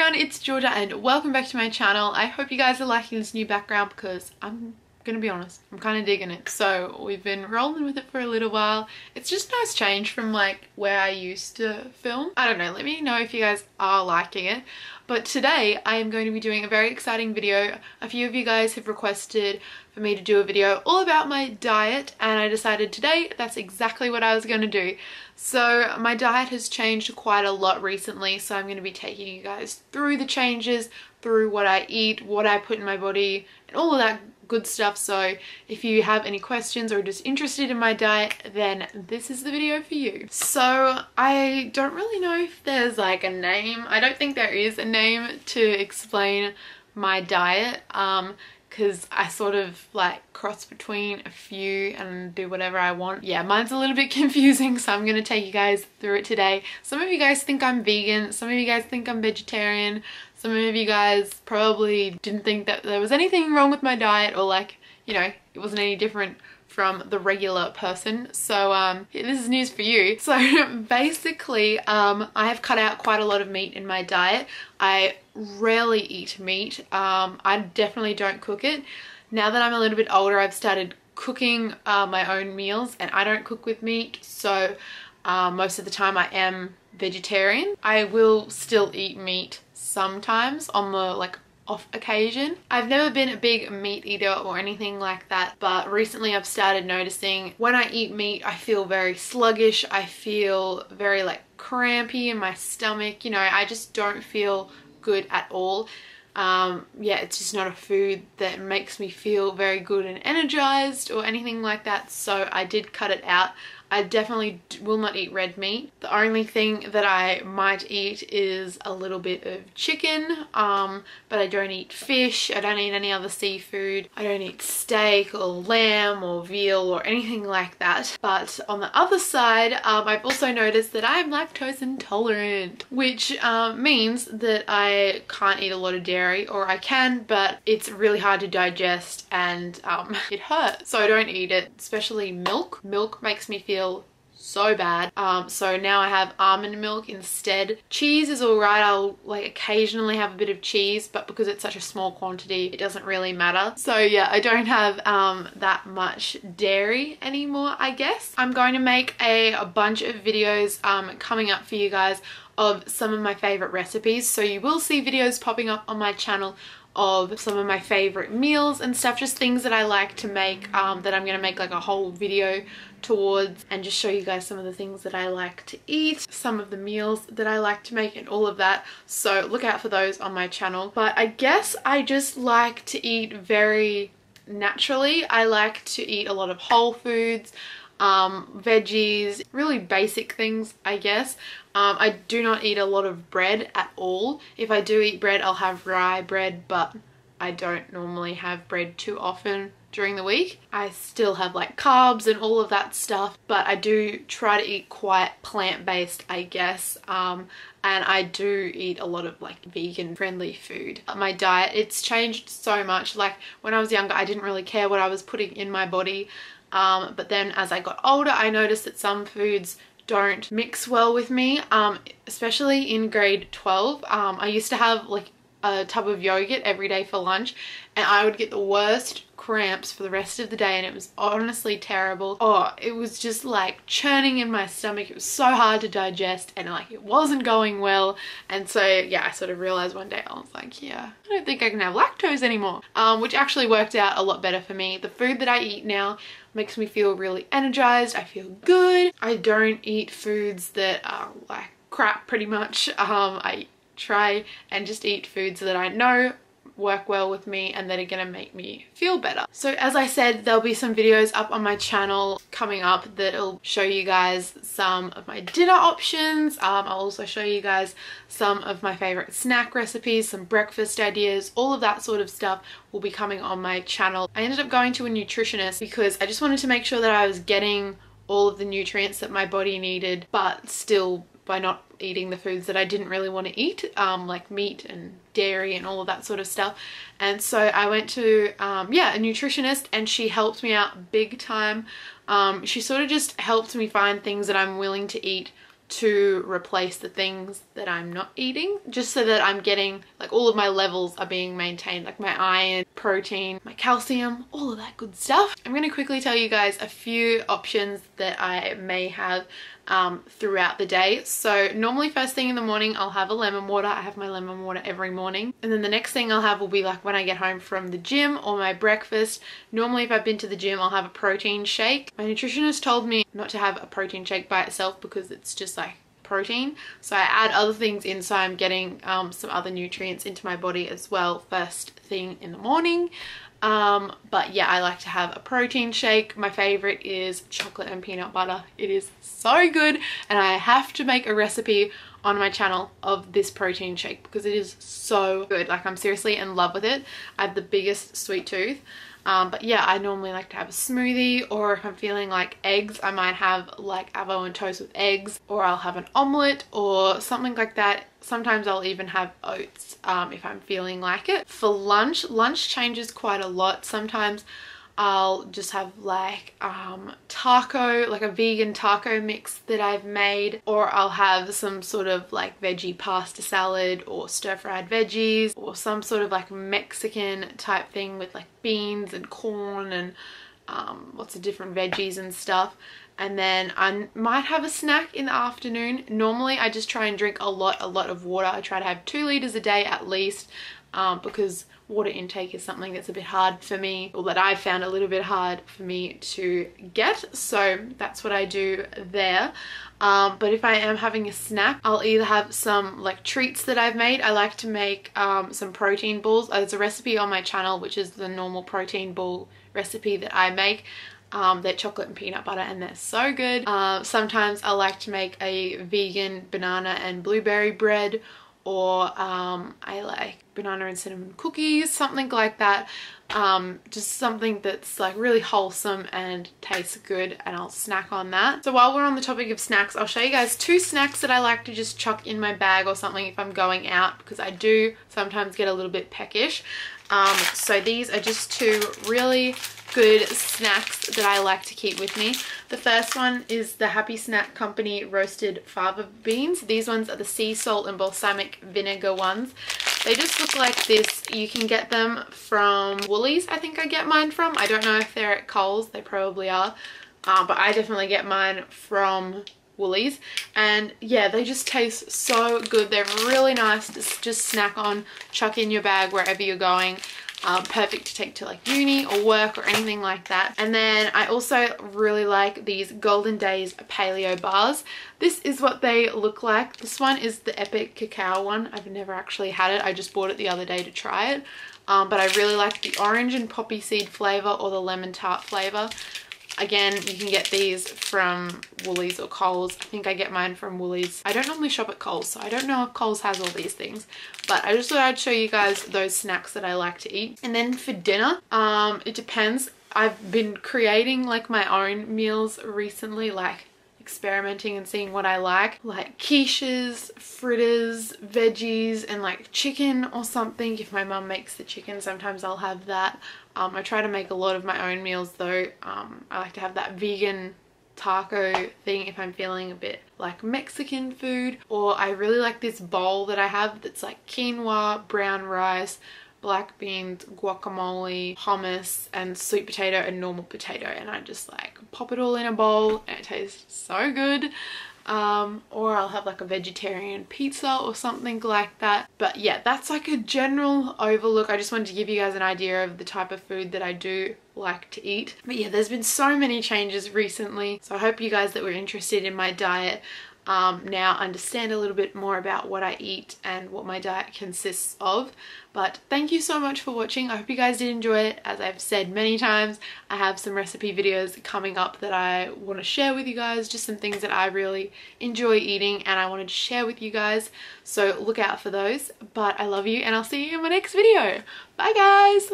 everyone, it's Georgia and welcome back to my channel. I hope you guys are liking this new background because I'm gonna be honest, I'm kind of digging it. So we've been rolling with it for a little while. It's just a nice change from like where I used to film. I don't know, let me know if you guys are liking it. But today I am going to be doing a very exciting video. A few of you guys have requested for me to do a video all about my diet, and I decided today that's exactly what I was going to do. So my diet has changed quite a lot recently, so I'm going to be taking you guys through the changes, through what I eat, what I put in my body, and all of that good stuff. So if you have any questions or just interested in my diet, then this is the video for you. So I don't really know if there's like a name. I don't think there is a name to explain my diet because I sort of like cross between a few and do whatever I want. Yeah, mine's a little bit confusing, so I'm gonna take you guys through it today. Some of you guys think I'm vegan, some of you guys think I'm vegetarian, some of you guys probably didn't think that there was anything wrong with my diet, or like, you know, it wasn't any different from the regular person. So this is news for you. So basically I have cut out quite a lot of meat in my diet. I rarely eat meat. I definitely don't cook it. Now that I'm a little bit older, I've started cooking my own meals, and I don't cook with meat, so most of the time I am vegetarian. I will still eat meat sometimes on the like off occasion. I've never been a big meat eater or anything like that, but recently I've started noticing when I eat meat I feel very sluggish. I feel very like crampy in my stomach, you know, I just don't feel good at all. Yeah, it's just not a food that makes me feel very good and energized or anything like that, so I did cut it out. I definitely will not eat red meat. The only thing that I might eat is a little bit of chicken, but I don't eat fish, I don't eat any other seafood, I don't eat steak or lamb or veal or anything like that. But on the other side, I've also noticed that I'm lactose intolerant, which means that I can't eat a lot of dairy, or I can, but it's really hard to digest and it hurts. So I don't eat it, especially milk. Milk makes me feel so bad. So now I have almond milk instead. Cheese is alright, I'll like occasionally have a bit of cheese, but because it's such a small quantity it doesn't really matter. So yeah, I don't have that much dairy anymore, I guess. I'm going to make a bunch of videos coming up for you guys of some of my favorite recipes, so you will see videos popping up on my channel of some of my favorite meals and stuff, just things that I like to make, that I'm gonna make like a whole video towards, and just show you guys some of the things that I like to eat, some of the meals that I like to make and all of that. So look out for those on my channel. But I guess I just like to eat very naturally. I like to eat a lot of whole foods, veggies, really basic things, I guess. I do not eat a lot of bread at all. If I do eat bread, I'll have rye bread, but I don't normally have bread too often during the week. I still have like carbs and all of that stuff, but I do try to eat quite plant-based, I guess. And I do eat a lot of like vegan friendly food. My diet, it's changed so much. Like when I was younger, I didn't really care what I was putting in my body. But then as I got older, I noticed that some foods don't mix well with me, especially in grade 12. I used to have like a tub of yogurt every day for lunch, and I would get the worst cramps for the rest of the day, and it was honestly terrible. Oh, it was just like churning in my stomach. It was so hard to digest, and like it wasn't going well. And so yeah, I sort of realized one day, I was like, yeah, I don't think I can have lactose anymore, which actually worked out a lot better for me. The food that I eat now makes me feel really energized. I feel good. I don't eat foods that are like crap, pretty much. I try and just eat foods that I know work well with me and that are gonna make me feel better. So as I said, there'll be some videos up on my channel coming up that'll show you guys some of my dinner options. I'll also show you guys some of my favorite snack recipes, some breakfast ideas, all of that sort of stuff will be coming on my channel. I ended up going to a nutritionist because I just wanted to make sure that I was getting all of the nutrients that my body needed, but still by not eating the foods that I didn't really want to eat, like meat and dairy and all of that sort of stuff. And so I went to yeah, a nutritionist, and she helped me out big time. She sort of just helped me find things that I'm willing to eat to replace the things that I'm not eating, just so that I'm getting like all of my levels are being maintained, like my iron, protein, my calcium, all of that good stuff. I'm going to quickly tell you guys a few options that I may have throughout the day. So normally first thing in the morning I'll have a lemon water. I have my lemon water every morning, and then the next thing I'll have will be like when I get home from the gym or my breakfast. Normally if I've been to the gym I'll have a protein shake. My nutritionist told me not to have a protein shake by itself because it's just like protein, so I add other things in, so I'm getting some other nutrients into my body as well first thing in the morning. But yeah, I like to have a protein shake. My favorite is chocolate and peanut butter. It is so good, and I have to make a recipe on my channel of this protein shake because it is so good. Like, I'm seriously in love with it. I have the biggest sweet tooth. But yeah, I normally like to have a smoothie, or if I'm feeling like eggs, I might have like avo and toast with eggs, or I'll have an omelette or something like that. Sometimes I'll even have oats if I'm feeling like it. For lunch changes quite a lot. Sometimes I'll just have like taco, like a vegan taco mix that I've made, or I'll have some sort of like veggie pasta salad or stir-fried veggies, or some sort of like Mexican type thing with like beans and corn and lots of different veggies and stuff. And then I might have a snack in the afternoon. Normally I just try and drink a lot of water. I try to have 2 liters a day at least, because water intake is something that's a bit hard for me, or that I've found a little bit hard for me to get, so that's what I do there. But if I am having a snack, I'll either have some like treats that I've made. I like to make some protein balls. There's a recipe on my channel which is the normal protein ball recipe that I make. They're chocolate and peanut butter and they're so good. Sometimes I like to make a vegan banana and blueberry bread, or I like banana and cinnamon cookies, something like that. Just something that's like really wholesome and tastes good, and I'll snack on that. So while we're on the topic of snacks, I'll show you guys 2 snacks that I like to just chuck in my bag or something if I'm going out, because I do sometimes get a little bit peckish. So these are just 2 really good snacks that I like to keep with me. The first one is the Happy Snack Company roasted fava beans. These ones are the sea salt and balsamic vinegar ones. They just look like this. You can get them from Woolies, I think I get mine from. I don't know if they're at Coles, they probably are, but I definitely get mine from Woolies. And yeah, they just taste so good. They're really nice to just snack on, chuck in your bag wherever you're going. Perfect to take to like uni or work or anything like that. And then I also really like these Golden Days paleo bars. This is what they look like. This one is the epic cacao one. I've never actually had it. I just bought it the other day to try it. But I really like the orange and poppy seed flavor or the lemon tart flavor. Again, you can get these from Woolies or Coles. I think I get mine from Woolies. I don't normally shop at Coles, so I don't know if Coles has all these things. But I just thought I'd show you guys those snacks that I like to eat. And then for dinner, it depends. I've been creating like my own meals recently, like experimenting and seeing what I like quiches, fritters, veggies, and like chicken or something. If my mum makes the chicken, sometimes I'll have that. I try to make a lot of my own meals though. I like to have that vegan taco thing if I'm feeling a bit like Mexican food. Or I really like this bowl that I have that's like quinoa, brown rice, black beans, guacamole, hummus, and sweet potato and normal potato, and I just like pop it all in a bowl and it tastes so good. Or I'll have like a vegetarian pizza or something like that. But yeah, that's like a general overlook. I just wanted to give you guys an idea of the type of food that I do like to eat. But yeah, there's been so many changes recently, so I hope you guys that were interested in my diet now understand a little bit more about what I eat and what my diet consists of. But thank you so much for watching. I hope you guys did enjoy it. As I've said many times, I have some recipe videos coming up that I want to share with you guys, just some things that I really enjoy eating and I wanted to share with you guys, so look out for those. But I love you and I'll see you in my next video. Bye guys!